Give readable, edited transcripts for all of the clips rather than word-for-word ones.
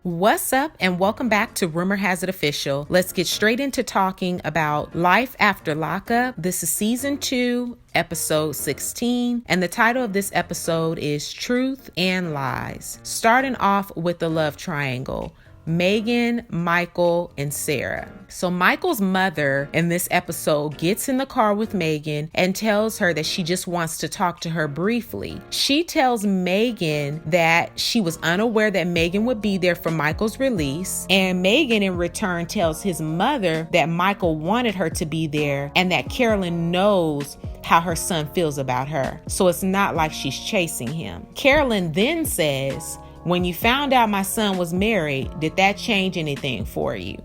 What's up, and welcome back to Rumor Has It Official. Let's get straight into talking about Life After Lockup. This is season 2, episode 16, and the title of this episode is Truth and Lies. Starting off with the love triangle. Megan, Michael, and Sarah. So Michael's mother in this episode gets in the car with Megan and tells her that she just wants to talk to her briefly. She tells Megan that she was unaware that Megan would be there for Michael's release, and Megan in return tells his mother that Michael wanted her to be there and that Carolyn knows how her son feels about her. So it's not like she's chasing him. Carolyn then says, "When you found out my son was married, did that change anything for you?"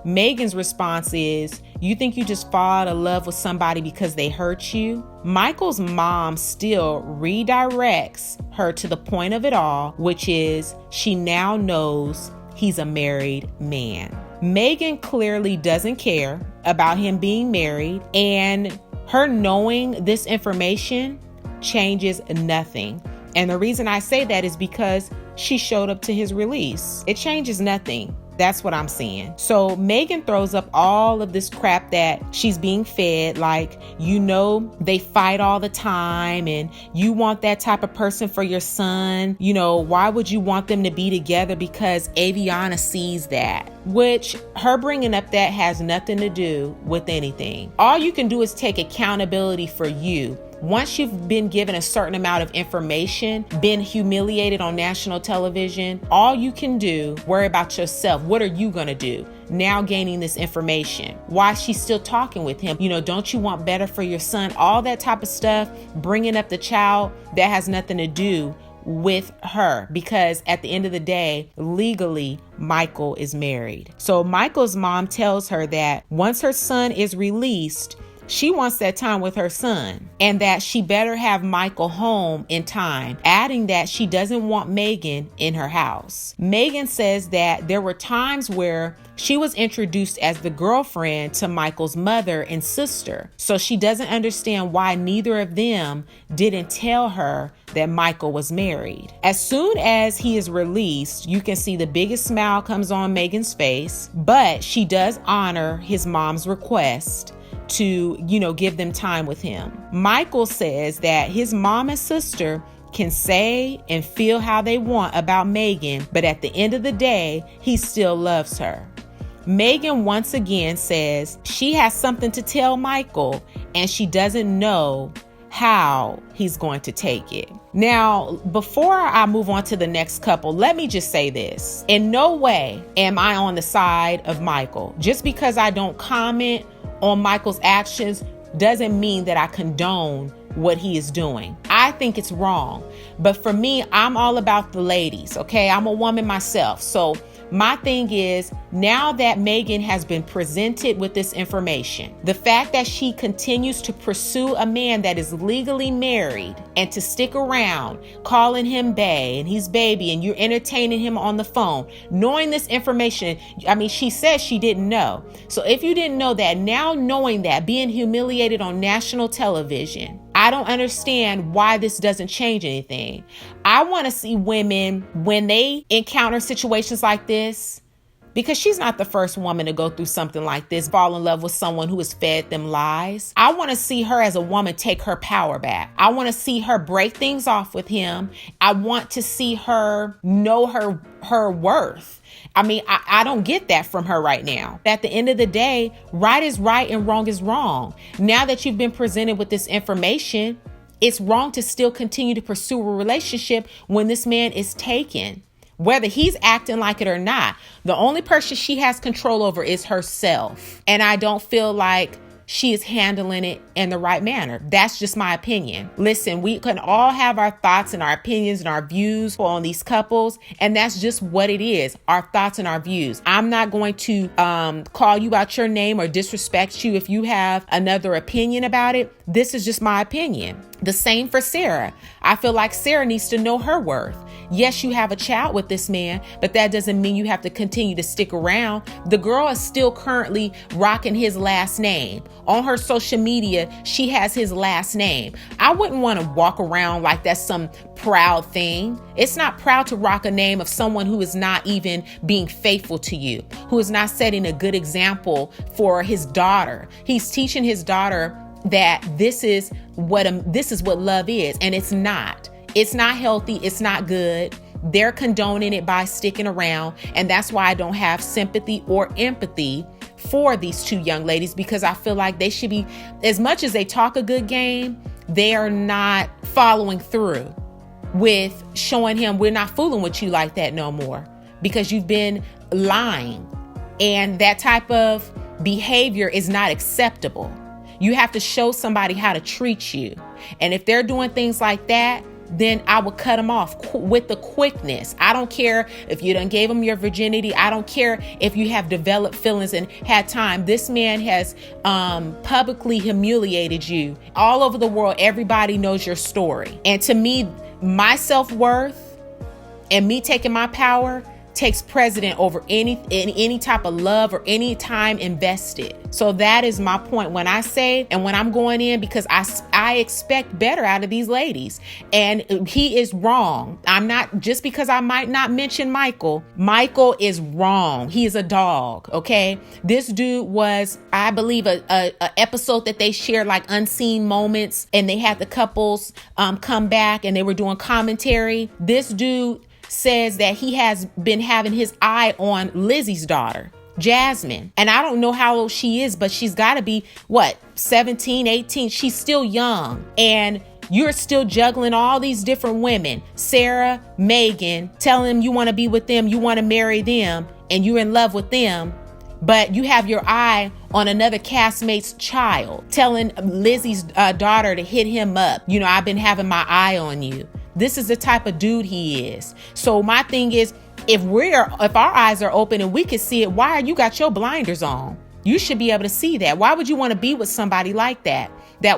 Megan's response is, "You think you just fall out of love with somebody because they hurt you?" Michael's mom still redirects her to the point of it all, which is she now knows he's a married man. Megan clearly doesn't care about him being married, and her knowing this information changes nothing. And the reason I say that is because she showed up to his release. It changes nothing. That's what I'm saying. So Megan throws up all of this crap that she's being fed, like, they fight all the time and you want that type of person for your son. Why would you want them to be together? Because Aviana sees that. Which her bringing up that has nothing to do with anything. All you can do is take accountability for you. Once you've been given a certain amount of information, been humiliated on national television, all you can do, worry about yourself. What are you going to do now gaining this information? Why she's still talking with him? Don't you want better for your son? All that type of stuff, bringing up the child, that has nothing to do with her, because at the end of the day, legally, Michael is married. So Michael's mom tells her that once her son is released, she wants that time with her son and that she better have Michael home in time, adding that she doesn't want Megan in her house. Megan says that there were times where she was introduced as the girlfriend to Michael's mother and sister. So she doesn't understand why neither of them didn't tell her that Michael was married. As soon as he is released, you can see the biggest smile comes on Megan's face, but she does honor his mom's request to, give them time with him. Michael says that his mom and sister can say and feel how they want about Megan, but at the end of the day, he still loves her. Megan once again says she has something to tell Michael and she doesn't know how he's going to take it. Now, before I move on to the next couple, let me just say this. In no way am I on the side of Michael. Just because I don't comment on Michael's actions doesn't mean that I condone what he is doing. I think it's wrong. But for me, I'm all about the ladies, okay? I'm a woman myself. So my thing is, now that Megan has been presented with this information, the fact that she continues to pursue a man that is legally married and to stick around, calling him bae and he's baby, and you're entertaining him on the phone, knowing this information, she says she didn't know. So if you didn't know that, now knowing that, being humiliated on national television, I don't understand why this doesn't change anything. I want to see women, when they encounter situations like this, because she's not the first woman to go through something like this, fall in love with someone who has fed them lies. I want to see her as a woman take her power back. I want to see her break things off with him. I want to see her know her worth. I don't get that from her right now. At the end of the day, right is right and wrong is wrong. Now that you've been presented with this information, it's wrong to still continue to pursue a relationship when this man is taken, whether he's acting like it or not. The only person she has control over is herself. And I don't feel like she is handling it in the right manner. That's just my opinion. Listen, we can all have our thoughts and our opinions and our views on these couples, and that's just what it is, our thoughts and our views. I'm not going to call you out your name or disrespect you if you have another opinion about it. This is just my opinion. The same for Sarah. I feel like Sarah needs to know her worth. Yes, you have a child with this man, but that doesn't mean you have to continue to stick around. The girl is still currently rocking his last name. On her social media, she has his last name. I wouldn't want to walk around like that's some proud thing. It's not proud to rock a name of someone who is not even being faithful to you, who is not setting a good example for his daughter. He's teaching his daughter that this is what love is, and it's not. It's not healthy. It's not good. They're condoning it by sticking around, and that's why I don't have sympathy or empathy for these two young ladies, because I feel like they should be, as much as they talk a good game, they are not following through with showing him, we're not fooling with you like that no more, because you've been lying, and that type of behavior is not acceptable. You have to show somebody how to treat you. And if they're doing things like that, then I will cut them off with the quickness. I don't care if you done gave them your virginity. I don't care if you have developed feelings and had time. This man has publicly humiliated you all over the world. Everybody knows your story. And to me, my self-worth and me taking my power takes precedent over any type of love or any time invested. So that is my point when I say, and when I'm going in, because I expect better out of these ladies, and he is wrong. I'm not, just because I might not mention Michael is wrong. He is a dog. Okay. This dude was, I believe, a episode that they shared, like unseen moments, and they had the couples come back and they were doing commentary. This dude says that he has been having his eye on Lizzie's daughter, Jasmine. And I don't know how old she is, but she's got to be, 17, 18. She's still young. And you're still juggling all these different women, Sarah, Megan, telling them you want to be with them, you want to marry them, and you're in love with them. But you have your eye on another castmate's child, telling Lizzie's daughter to hit him up. I've been having my eye on you. This is the type of dude he is. So my thing is, if our eyes are open and we can see it, why you got your blinders on? You should be able to see that. Why would you want to be with somebody like that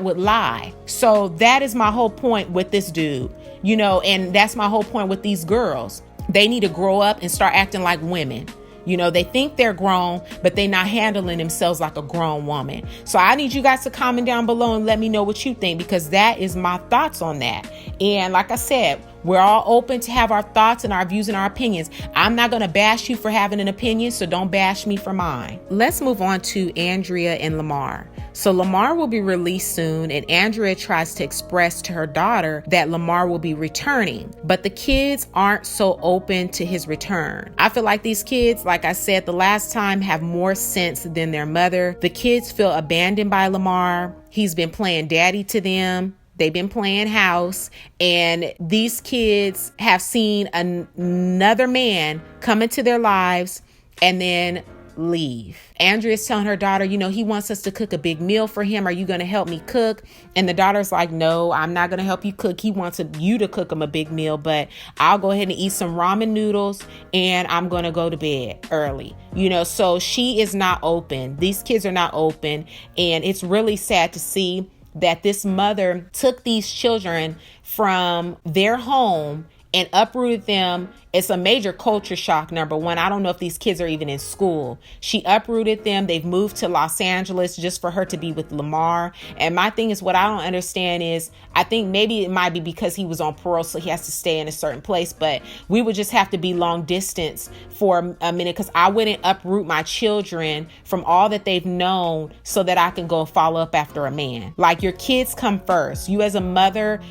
would lie? So that is my whole point with this dude, and that's my whole point with these girls. They need to grow up and start acting like women. They think they're grown, but they're not handling themselves like a grown woman. So I need you guys to comment down below and let me know what you think, because that is my thoughts on that. And like I said, we're all open to have our thoughts and our views and our opinions. I'm not going to bash you for having an opinion, so don't bash me for mine. Let's move on to Andrea and Lamar. So Lamar will be released soon, and Andrea tries to express to her daughter that Lamar will be returning, but the kids aren't so open to his return. I feel like these kids, like I said the last time, have more sense than their mother. The kids feel abandoned by Lamar. He's been playing daddy to them. They've been playing house, and these kids have seen another man come into their lives and then leave. Andrea's telling her daughter, he wants us to cook a big meal for him. Are you going to help me cook? And the daughter's like, no, I'm not going to help you cook. He wants you to cook him a big meal, but I'll go ahead and eat some ramen noodles, and I'm going to go to bed early. So she is not open. These kids are not open. And it's really sad to see that this mother took these children from their home and uprooted them. It's a major culture shock, number one. I don't know if these kids are even in school. She uprooted them. They've moved to Los Angeles just for her to be with Lamar. And my thing is, what I don't understand is, I think maybe it might be because he was on parole, so he has to stay in a certain place. But we would just have to be long distance for a minute, because I wouldn't uproot my children from all that they've known so that I can go follow up after a man. Like, your kids come first. You as a mother,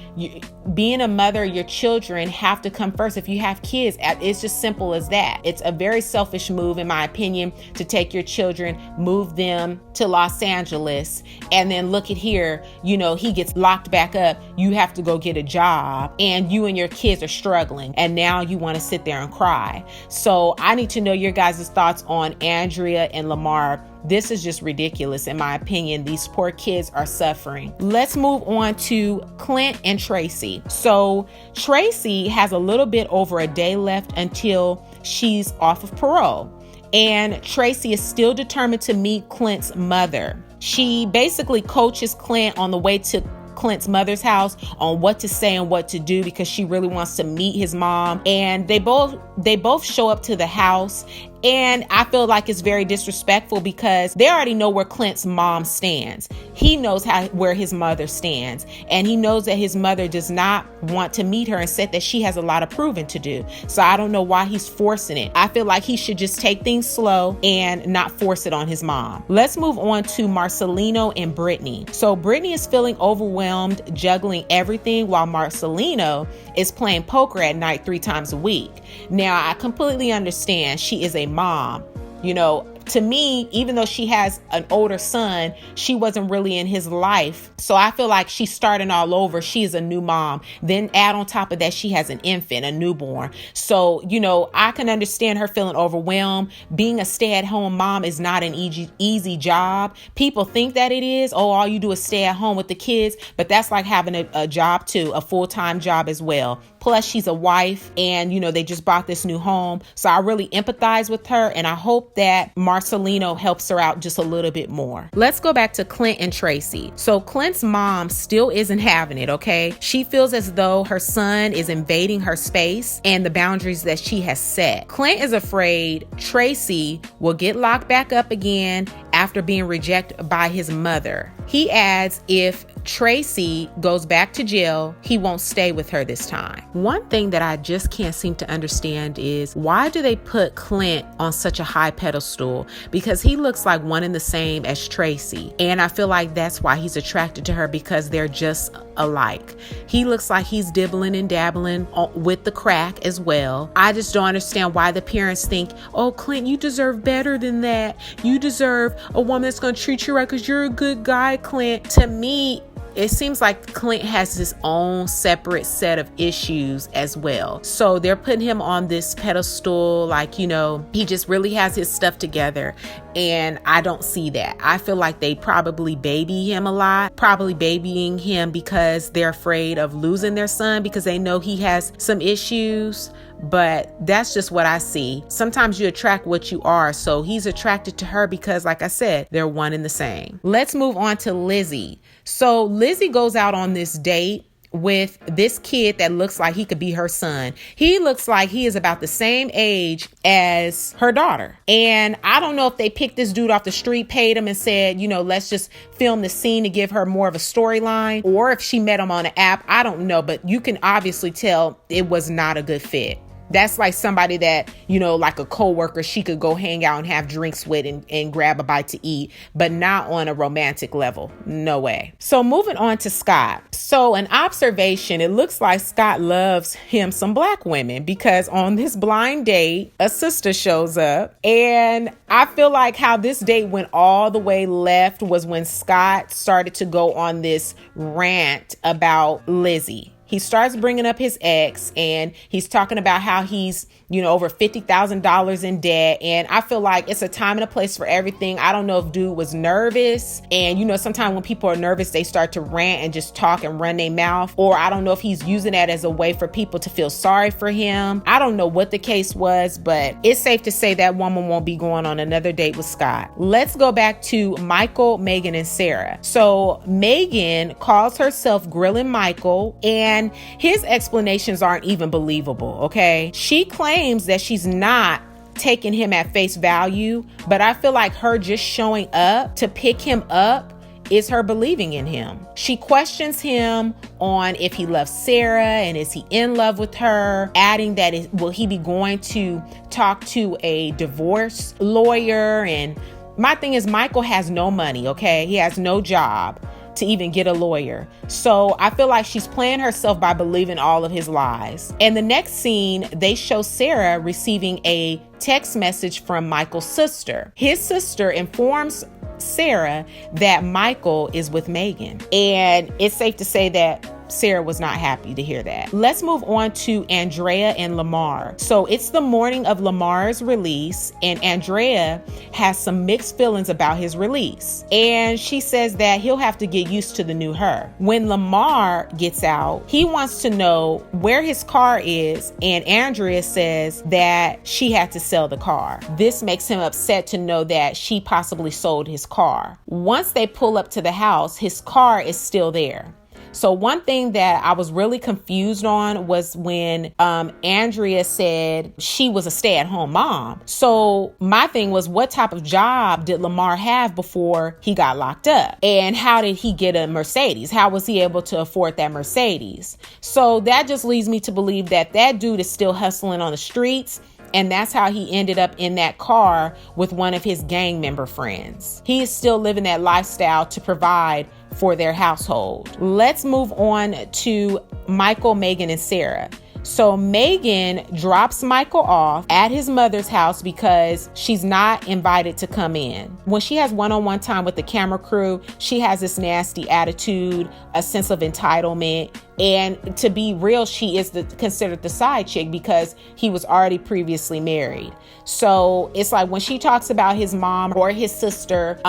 being a mother, your children have to come first. If you have kids, it's just simple as that. It's a very selfish move, in my opinion, to take your children, move them to Los Angeles, and then look at here, he gets locked back up. You have to go get a job, and you and your kids are struggling, and now you want to sit there and cry. So I need to know your guys' thoughts on Andrea and Lamar. This is just ridiculous, in my opinion. These poor kids are suffering. Let's move on to Clint and Tracy. So Tracy has a little bit over a day left until she's off of parole. And Tracy is still determined to meet Clint's mother. She basically coaches Clint on the way to Clint's mother's house on what to say and what to do because she really wants to meet his mom. And they both show up to the house. And I feel like it's very disrespectful because they already know where Clint's mom stands. He knows where his mother stands. And he knows that his mother does not want to meet her and said that she has a lot of proving to do. So I don't know why he's forcing it. I feel like he should just take things slow and not force it on his mom. Let's move on to Marcelino and Brittany. So Brittany is feeling overwhelmed, juggling everything, while Marcelino is playing poker at night 3 times a week. Now, I completely understand she is a mom. You know, to me, even though she has an older son, she wasn't really in his life. So I feel like she's starting all over. She is a new mom. Then add on top of that, she has an infant, a newborn. So, you know, I can understand her feeling overwhelmed. Being a stay-at-home mom is not an easy job. People think that it is. Oh, all you do is stay at home with the kids. But that's like having a job too, a full-time job as well. Plus, she's a wife and, you know, they just bought this new home. So I really empathize with her. And I hope that Marcelino helps her out just a little bit more. Let's go back to Clint and Tracy. So Clint's mom still isn't having it, okay? She feels as though her son is invading her space and the boundaries that she has set. Clint is afraid Tracy will get locked back up again after being rejected by his mother. He adds if Tracy goes back to jail, he won't stay with her this time. One thing that I just can't seem to understand is why do they put Clint on such a high pedestal? Because he looks like one and the same as Tracy. And I feel like that's why he's attracted to her, because they're just alike. He looks like he's dibbling and dabbling with the crack as well. I just don't understand why the parents think, oh, Clint, you deserve better than that. You deserve a woman that's going to treat you right because you're a good guy, Clint. To me, it seems like Clint has his own separate set of issues as well. So they're putting him on this pedestal, like, you know, he just really has his stuff together. And I don't see that. I feel like they probably baby him a lot, probably babying him because they're afraid of losing their son because they know he has some issues. But that's just what I see. Sometimes you attract what you are. So he's attracted to her because, like I said, they're one and the same. Let's move on to Lizzie. So Lizzie goes out on this date with this kid that looks like he could be her son. He looks like he is about the same age as her daughter. And I don't know if they picked this dude off the street, paid him and said, you know, let's just film the scene to give her more of a storyline, or if she met him on an app. I don't know, but you can obviously tell it was not a good fit. That's like somebody that, you know, like a coworker, she could go hang out and have drinks with and grab a bite to eat, but not on a romantic level. No way. So moving on to Scott. So an observation, it looks like Scott loves him some black women because on this blind date, a sister shows up. And I feel like how this date went all the way left was when Scott started to go on this rant about Lizzie. He starts bringing up his ex and he's talking about how he's, you know, over $50,000 in debt. And I feel like it's a time and a place for everything. I don't know if dude was nervous. And, you know, sometimes when people are nervous, they start to rant and just talk and run their mouth. Or I don't know if he's using that as a way for people to feel sorry for him. I don't know what the case was, but it's safe to say that woman won't be going on another date with Scott. Let's go back to Michael, Megan, and Sarah. So Megan calls herself grilling Michael, and his explanations aren't even believable, okay? She claims that she's not taking him at face value, but I feel like her just showing up to pick him up is her believing in him. She questions him on if he loves Sarah and is he in love with her, adding that will he be going to talk to a divorce lawyer? And my thing is, Michael has no money, okay? He has no job to even get a lawyer. So I feel like she's playing herself by believing all of his lies. And the next scene, they show Sarah receiving a text message from Michael's sister. His sister informs Sarah that Michael is with Megan. And it's safe to say that Sarah was not happy to hear that. Let's move on to Andrea and Lamar. So it's the morning of Lamar's release, and Andrea has some mixed feelings about his release. And she says that he'll have to get used to the new her. When Lamar gets out, he wants to know where his car is, and Andrea says that she had to sell the car. This makes him upset to know that she possibly sold his car. Once they pull up to the house, his car is still there. So one thing that I was really confused on was when Andrea said she was a stay-at-home mom. So my thing was, what type of job did Lamar have before he got locked up? And how did he get a Mercedes? How was he able to afford that Mercedes? So that just leads me to believe that that dude is still hustling on the streets. And that's how he ended up in that car with one of his gang member friends. He is still living that lifestyle to provide for their household. Let's move on to Michael, Megan, and Sarah. So Megan drops Michael off at his mother's house because she's not invited to come in. When she has one-on-one time with the camera crew, she has this nasty attitude, a sense of entitlement. And to be real, she is considered the side chick because he was already previously married. So it's like when she talks about his mom or his sister,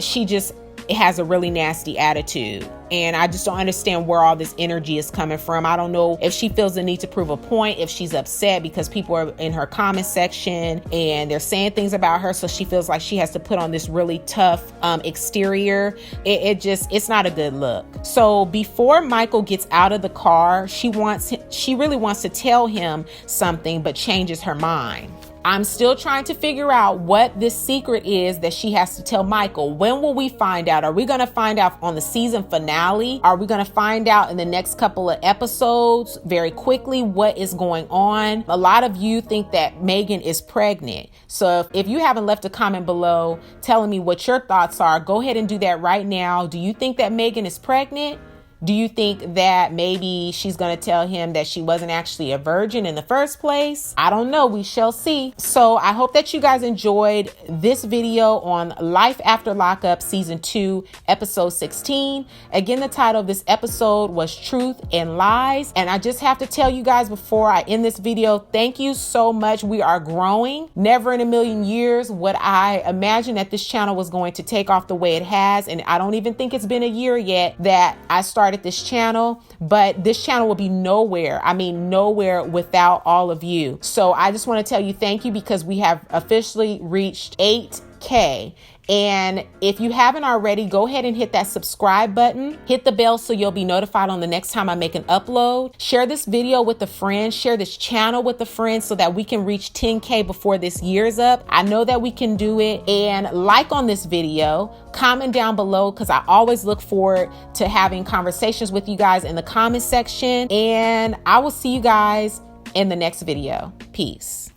she just has a really nasty attitude. And I just don't understand where all this energy is coming from. I don't know if she feels the need to prove a point, if she's upset because people are in her comment section and they're saying things about her. So she feels like she has to put on this really tough exterior. It's not a good look. So before Michael gets out of the car, she really wants to tell him something, but changes her mind. I'm still trying to figure out what this secret is that she has to tell Michael. When will we find out? Are we going to find out on the season finale? Are we going to find out in the next couple of episodes very quickly what is going on? A lot of you think that Megan is pregnant. So if you haven't left a comment below telling me what your thoughts are, go ahead and do that right now. Do you think that Megan is pregnant? Do you think that maybe she's going to tell him that she wasn't actually a virgin in the first place? I don't know. We shall see. So I hope that you guys enjoyed this video on Life After Lockup Season 2, Episode 16. Again, the title of this episode was Truth and Lies. And I just have to tell you guys before I end this video, thank you so much. We are growing. Never in a million years would I imagine that this channel was going to take off the way it has. And I don't even think it's been a year yet that I started this channel, but this channel will be nowhere without all of you. So I just want to tell you thank you because we have officially reached 8K. And if you haven't already, go ahead and hit that subscribe button. Hit the bell so you'll be notified on the next time I make an upload. Share this video with a friend. Share this channel with a friend so that we can reach 10K before this year's up. I know that we can do it. And like on this video, comment down below because I always look forward to having conversations with you guys in the comment section. And I will see you guys in the next video. Peace.